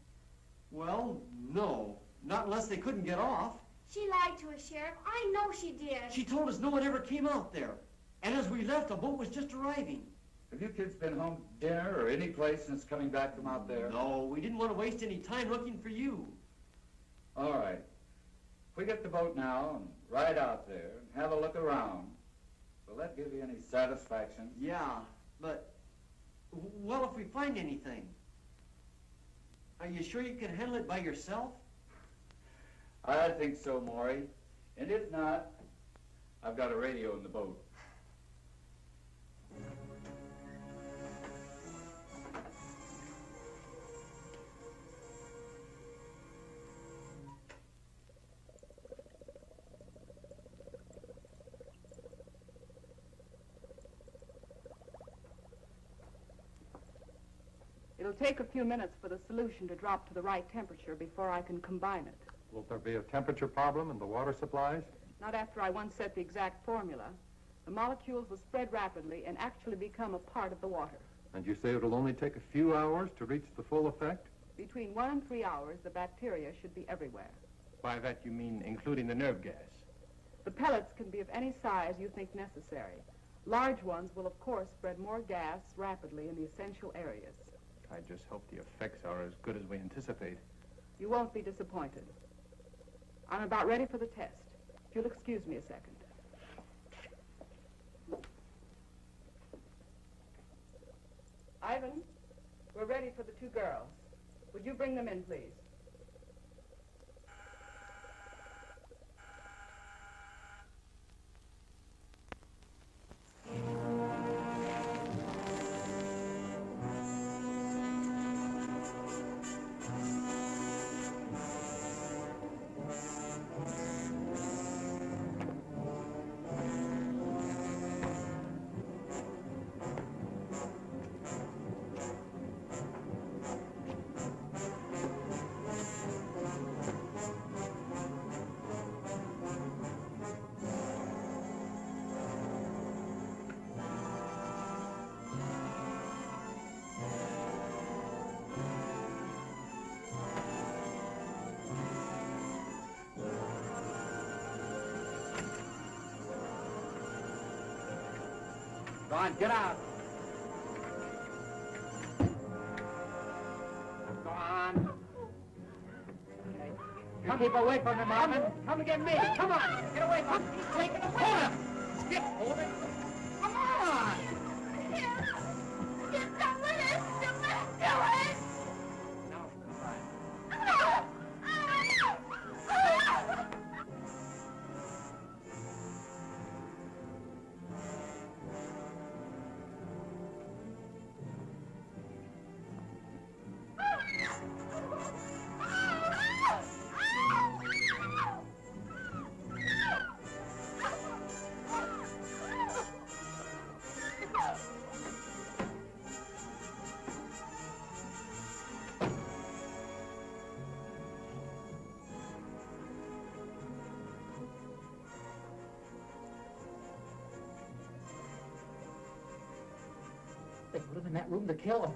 [SPEAKER 2] Well, no. Not unless they couldn't get off.
[SPEAKER 6] She lied to us, Sheriff. I know she did.
[SPEAKER 2] She told us no one ever came out there. And as we left, the boat was just arriving.
[SPEAKER 8] Have you kids been home to dinner or any place since coming back from out there?
[SPEAKER 2] No, we didn't want to waste any time looking for you.
[SPEAKER 8] All right. we get the boat now and ride out there and have a look around, will that give you any satisfaction?
[SPEAKER 2] Yeah, but, well, if we find anything, are you sure you can handle it by yourself?
[SPEAKER 8] I think so, Maury. And if not, I've got a radio in the boat.
[SPEAKER 4] It'll take a few minutes for the solution to drop to the right temperature before I can combine it.
[SPEAKER 16] Will there be a temperature problem in the water supplies?
[SPEAKER 4] Not after I once set the exact formula. The molecules will spread rapidly and actually become a part of the water.
[SPEAKER 16] And you say it'll only take a few hours to reach the full effect?
[SPEAKER 4] Between 1 and 3 hours, the bacteria should be everywhere.
[SPEAKER 14] By that you mean including the nerve gas?
[SPEAKER 4] The pellets can be of any size you think necessary. Large ones will, of course, spread more gas rapidly in the essential areas.
[SPEAKER 14] I just hope the effects are as good as we anticipate.
[SPEAKER 4] You won't be disappointed. I'm about ready for the test. If you'll excuse me a second. Ivan, we're ready for the 2 girls. Would you bring them in, please?
[SPEAKER 14] Go on, get out. Go on. You keep away from him, Marvin. Come and get me. Come on. Get away from him. He's taking the hold him. Skip, hold him. Come on.
[SPEAKER 6] Get done with it! Do it!
[SPEAKER 14] Now come on.
[SPEAKER 5] They put him in that room to kill him.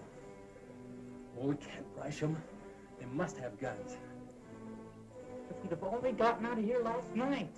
[SPEAKER 14] Oh, we can't rush them. They must have guns.
[SPEAKER 5] If we'd have only gotten out of here last night.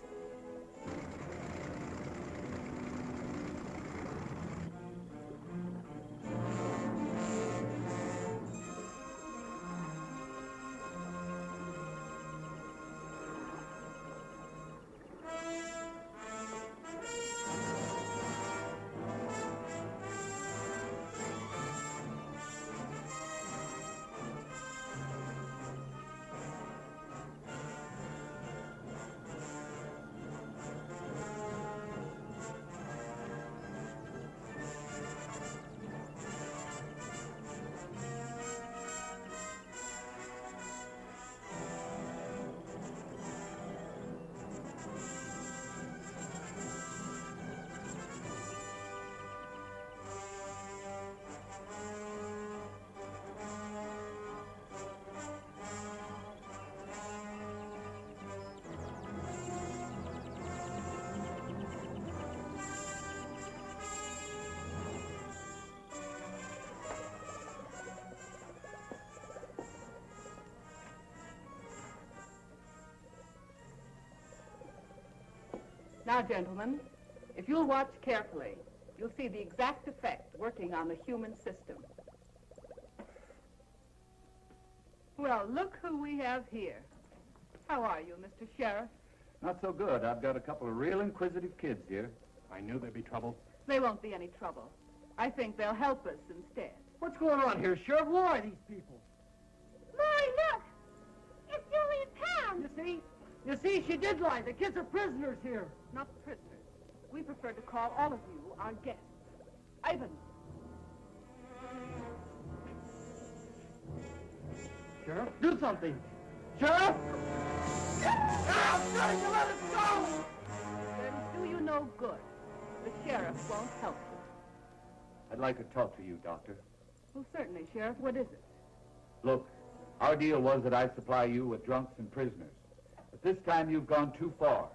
[SPEAKER 4] Now, gentlemen, if you'll watch carefully, you'll see the exact effect working on the human system. Well, look who we have here. How are you, Mr. Sheriff?
[SPEAKER 17] Not so good. I've got a couple of real inquisitive kids here.
[SPEAKER 14] I knew there'd be trouble.
[SPEAKER 4] They won't be any trouble. I think they'll help us instead.
[SPEAKER 2] What's going on here, Sheriff? Who are these people?
[SPEAKER 6] Maury, look! It's Julian Pound!
[SPEAKER 2] You see, she did lie. The kids are prisoners here.
[SPEAKER 4] Not prisoners. We prefer to call all of you our guests. Ivan.
[SPEAKER 2] Sheriff, do something. Sheriff! I'm trying to let us go!
[SPEAKER 4] Then do you no good. The sheriff won't help you.
[SPEAKER 17] I'd like to talk to you, Doctor.
[SPEAKER 4] Well, certainly, Sheriff. What is it?
[SPEAKER 17] Look, our deal was that I supply you with drunks and prisoners. But this time you've gone too far.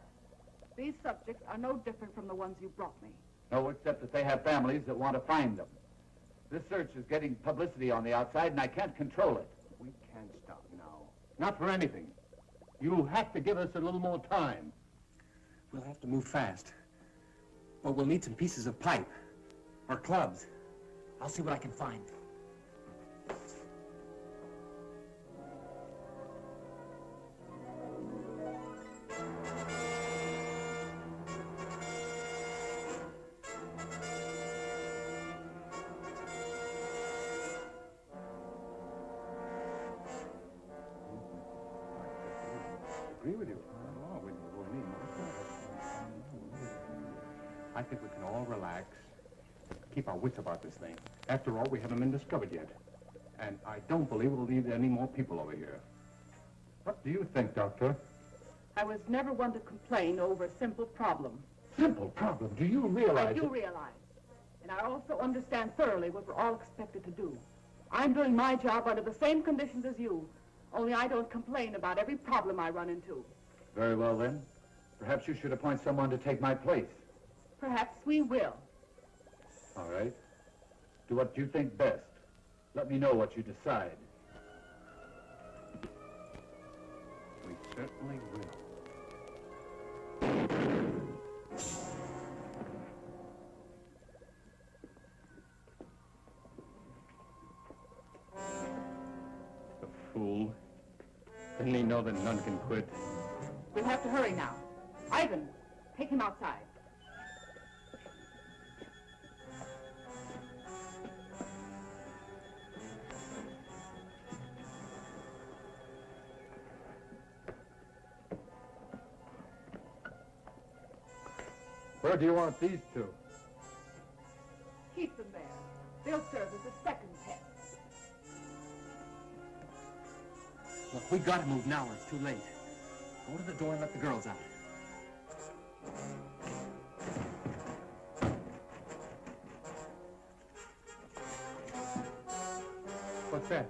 [SPEAKER 4] These subjects are no different from the ones you brought me.
[SPEAKER 17] No, except that they have families that want to find them. This search is getting publicity on the outside, and I can't control it.
[SPEAKER 14] We can't stop now. Not for anything. You have to give us a little more time. We'll have to move fast. But we'll need some pieces of pipe. Or clubs.
[SPEAKER 5] I'll see what I can find.
[SPEAKER 14] Agree with you. I think we can all relax. Keep our wits about this thing. After all, we haven't been discovered yet. And I don't believe we'll need any more people over here.
[SPEAKER 16] What do you think, Doctor?
[SPEAKER 4] I was never one to complain over a simple problem.
[SPEAKER 16] Simple problem. Do you realize
[SPEAKER 4] I do realize. And I also understand thoroughly what we're all expected to do. I'm doing my job under the same conditions as you, only I don't complain about every problem I run into.
[SPEAKER 17] Very well, then. Perhaps you should appoint someone to take my place.
[SPEAKER 4] Perhaps we will.
[SPEAKER 17] All right. Do what you think best. Let me know what you decide.
[SPEAKER 14] We certainly will. The fool. Didn't he know that none can quit?
[SPEAKER 4] We'll have to hurry now. Ivan, take him outside.
[SPEAKER 16] Where do you want these two?
[SPEAKER 4] Keep them there. They'll serve as a second pet.
[SPEAKER 14] Look, we gotta move now or it's too late. Go to the door and let the girls out. What's that?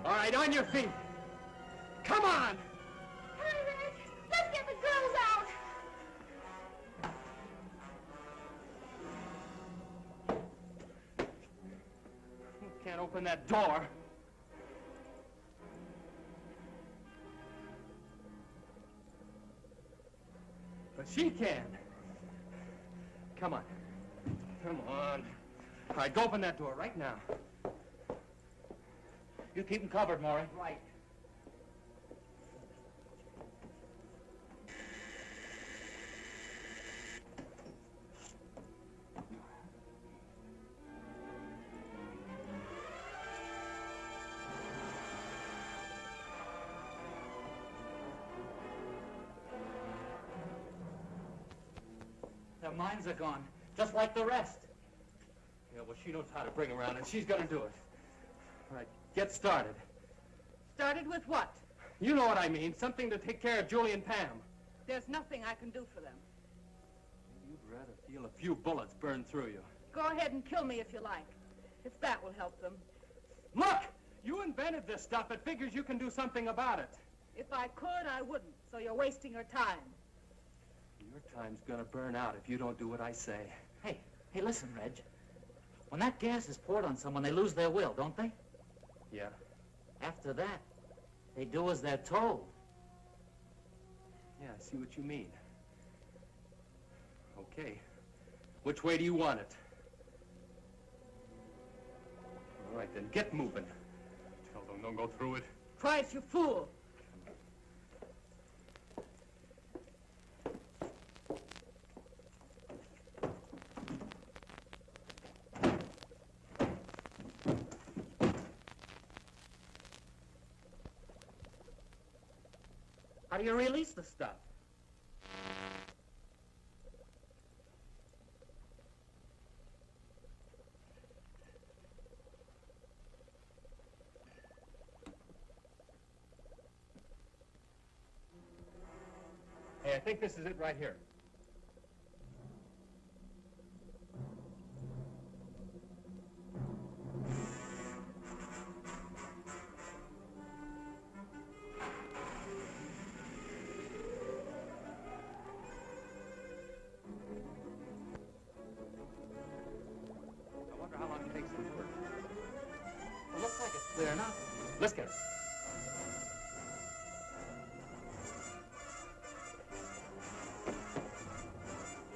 [SPEAKER 14] All right, on your feet. Come on!
[SPEAKER 6] Hurry, Rick! Let's get the girls out!
[SPEAKER 14] can't open that door. But she can. Come on. Come on. All right, go open that door right now.
[SPEAKER 5] You keep them covered, Maury.
[SPEAKER 14] Right.
[SPEAKER 5] Their minds are gone, just like the rest.
[SPEAKER 14] Yeah, well, she knows how to bring around, and she's gonna do it. All right, get started.
[SPEAKER 4] Started with what?
[SPEAKER 14] You know what I mean. Something to take care of Julie and Pam.
[SPEAKER 4] There's nothing I can do for them.
[SPEAKER 14] You'd rather feel a few bullets burn through you.
[SPEAKER 4] Go ahead and kill me if you like, if that will help them.
[SPEAKER 14] Look! You invented this stuff. It figures you can do something about it.
[SPEAKER 4] If I could, I wouldn't, so you're wasting your time.
[SPEAKER 14] Your time's gonna burn out if you don't do what I say.
[SPEAKER 5] Hey, listen, Reg. When that gas is poured on someone, they lose their will, don't they?
[SPEAKER 14] Yeah.
[SPEAKER 5] After that, they do as they're told.
[SPEAKER 14] Yeah, I see what you mean. Okay. Which way do you want it? All right, then get moving. Tell them don't go through it.
[SPEAKER 4] Price, you fool!
[SPEAKER 5] How do you release the stuff?
[SPEAKER 14] Hey, I think this is it right here.
[SPEAKER 5] Clear enough.
[SPEAKER 14] Let's get her.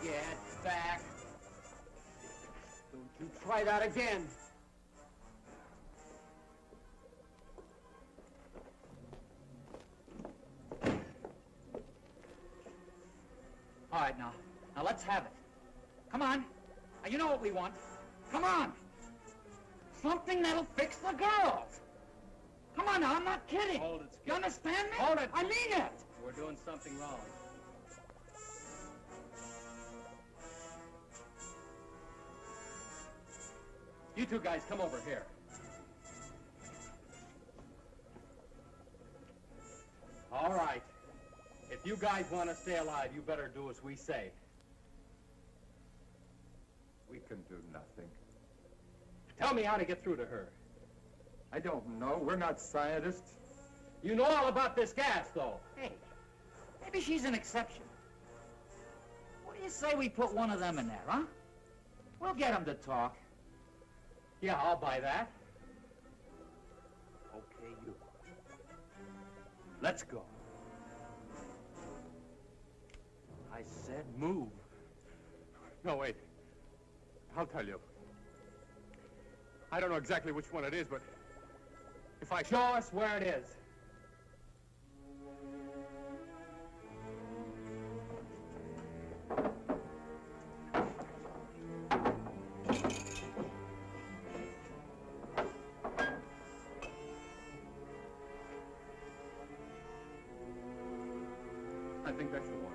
[SPEAKER 14] Get back. Don't you try that again.
[SPEAKER 5] All right, now let's have it. Come on. Now, you know what we want. Come on. Something that'll fix the girls. Come on now, I'm not kidding.
[SPEAKER 14] Hold it, Skip.
[SPEAKER 5] You understand me?
[SPEAKER 14] Hold it.
[SPEAKER 5] I mean it.
[SPEAKER 14] We're doing something wrong. You two guys, come over here. All right. If you guys want to stay alive, you better do as we say.
[SPEAKER 16] We can do nothing.
[SPEAKER 14] Tell me how to get through to her.
[SPEAKER 16] I don't know. We're not scientists.
[SPEAKER 14] You know all about this gas, though.
[SPEAKER 5] Hey, maybe she's an exception. What do you say we put one of them in there, huh? We'll get them to talk.
[SPEAKER 14] Yeah, I'll buy that. Okay, you. Let's go. I said move.
[SPEAKER 16] No, wait. I'll tell you. I don't know exactly which one it is, but if I...
[SPEAKER 14] Show us where it is.
[SPEAKER 16] I think that's the one.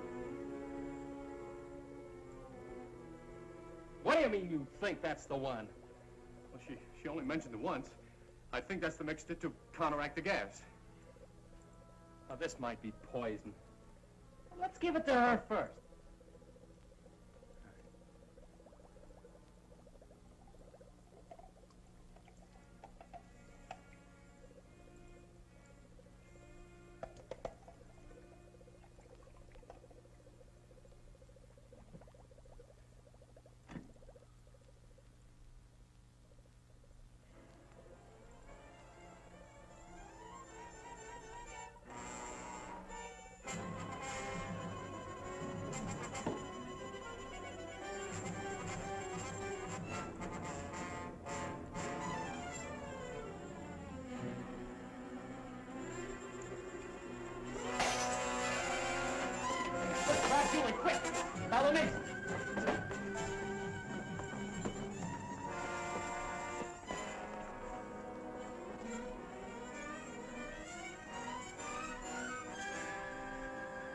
[SPEAKER 14] What do you mean you think that's the one?
[SPEAKER 16] Well, she only mentioned it once. I think that's the mixture to counteract the gas.
[SPEAKER 14] Now, this might be poison.
[SPEAKER 5] Let's give it to her first.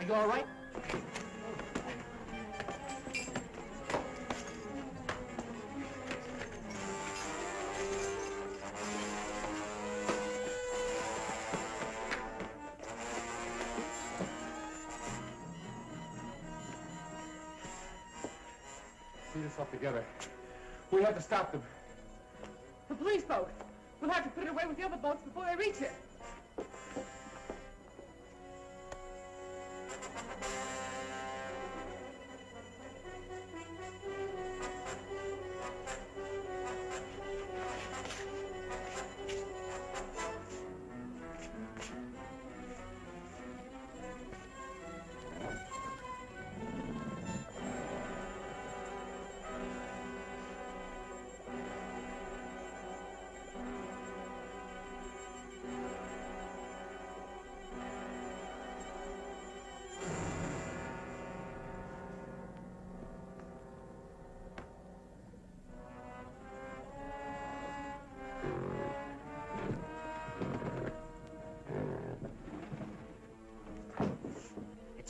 [SPEAKER 5] You all right?
[SPEAKER 16] Get yourself together. We have to stop them.
[SPEAKER 9] The police boat. We'll have to put it away with the other boats before they reach it.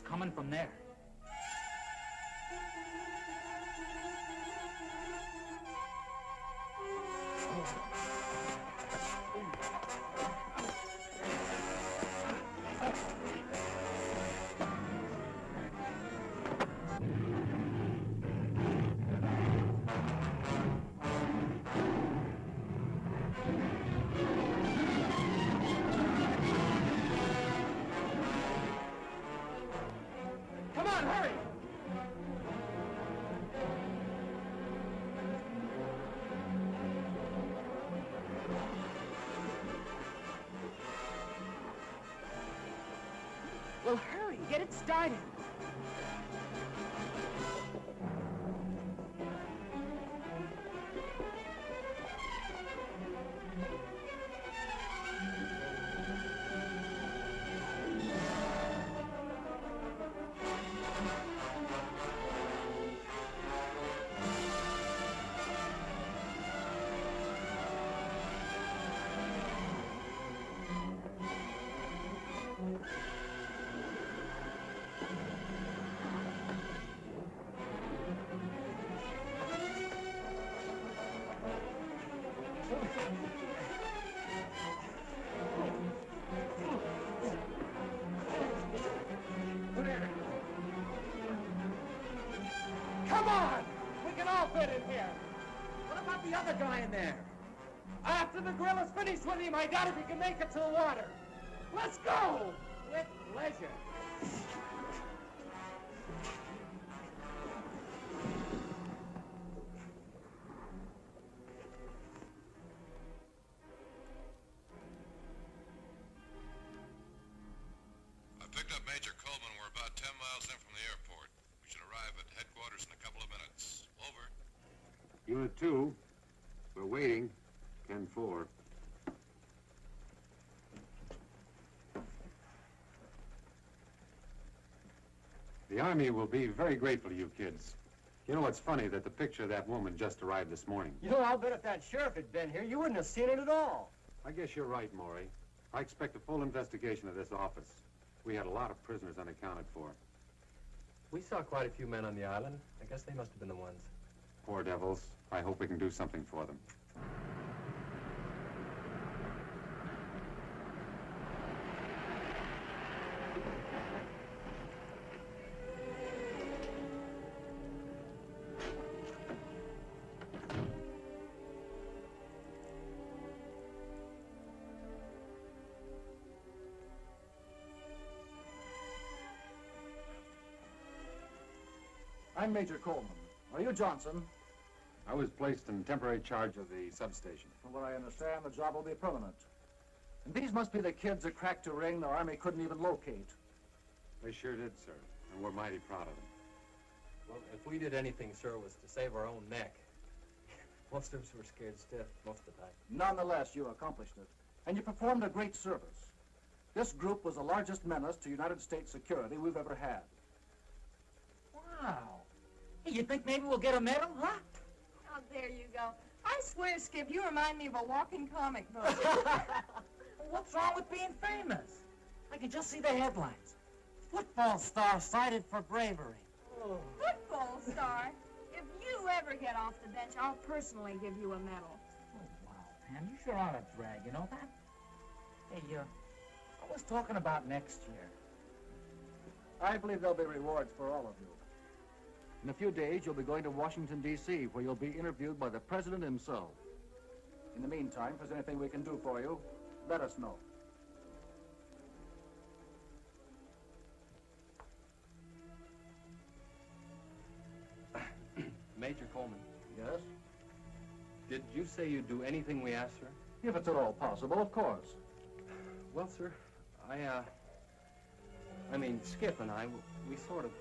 [SPEAKER 5] Coming from there.
[SPEAKER 9] Come on, hurry! Well, hurry, get it started. Come on! We can all fit in here. What about the other guy in there? After the grill is finished with him, I doubt if he can make it to the water. Let's go! With pleasure.
[SPEAKER 10] I picked up Major Coleman. We're about 10 miles in from the airport. We should arrive at headquarters in a couple of minutes. Over.
[SPEAKER 7] Unit 2, we're waiting. 10-4. The Army will be very grateful to you kids. You know, it's funny that the picture of that woman just arrived this morning.
[SPEAKER 2] You know, I'll bet if that sheriff had been here, you wouldn't have seen it at all.
[SPEAKER 7] I guess you're right, Maury. I expect a full investigation of this office. We had a lot of prisoners unaccounted for.
[SPEAKER 3] We saw quite a few men on the island. I guess they must have been the ones.
[SPEAKER 7] Poor devils. I hope we can do something for them.
[SPEAKER 13] I'm Major Coleman. Are you Johnson?
[SPEAKER 7] I was placed in temporary charge of the substation.
[SPEAKER 13] From what I understand, the job will be permanent. And these must be the kids that cracked a ring the Army couldn't even locate.
[SPEAKER 7] They sure did, sir, and we're mighty proud of them.
[SPEAKER 3] Well, if we did anything, sir, it was to save our own neck. Most of us were scared stiff most of the time.
[SPEAKER 13] Nonetheless, you accomplished it. And you performed a great service. This group was the largest menace to United States security we've ever had.
[SPEAKER 5] Wow. Hey, you think maybe we'll get a medal, huh?
[SPEAKER 15] Oh, there you go. I swear, Skip, you remind me of a walking comic book.
[SPEAKER 5] What's wrong with being famous? I can just see the headlines. Football star cited for bravery.
[SPEAKER 6] Football star? If you ever get off the bench, I'll personally give you a medal.
[SPEAKER 5] Wow, Pam, you sure are a drag, you know that? Hey, I was talking about next year.
[SPEAKER 13] I believe there'll be rewards for all of you. In a few days, you'll be going to Washington, D.C., where you'll be interviewed by the President himself. In the meantime, if there's anything we can do for you, let us know.
[SPEAKER 3] Major Coleman,
[SPEAKER 13] Yes?
[SPEAKER 3] did you say you'd do anything we asked, sir?
[SPEAKER 13] If it's at all possible, of course.
[SPEAKER 3] Well, sir, I mean, Skip and I, we sort of...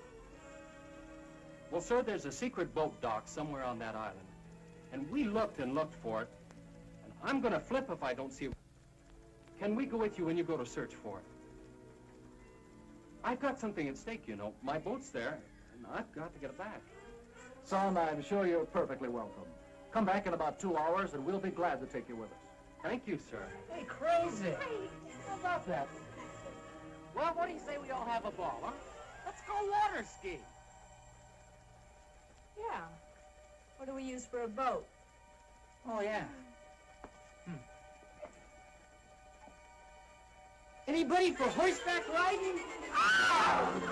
[SPEAKER 3] Well, sir, there's a secret boat dock somewhere on that island. And we looked and looked for it. And I'm gonna flip if I don't see it. Can we go with you when you go to search for it? I've got something at stake, you know. My boat's there, and I've got to get it back.
[SPEAKER 13] Son, I'm sure you're perfectly welcome. Come back in about 2 hours, and we'll be glad to take you with us.
[SPEAKER 3] Thank you, sir.
[SPEAKER 5] Hey, crazy. How about that? Well, what do you say we all have a ball, huh? Let's go water ski.
[SPEAKER 15] Yeah. What do we use for a boat?
[SPEAKER 5] Oh, yeah. Anybody for horseback riding? Oh!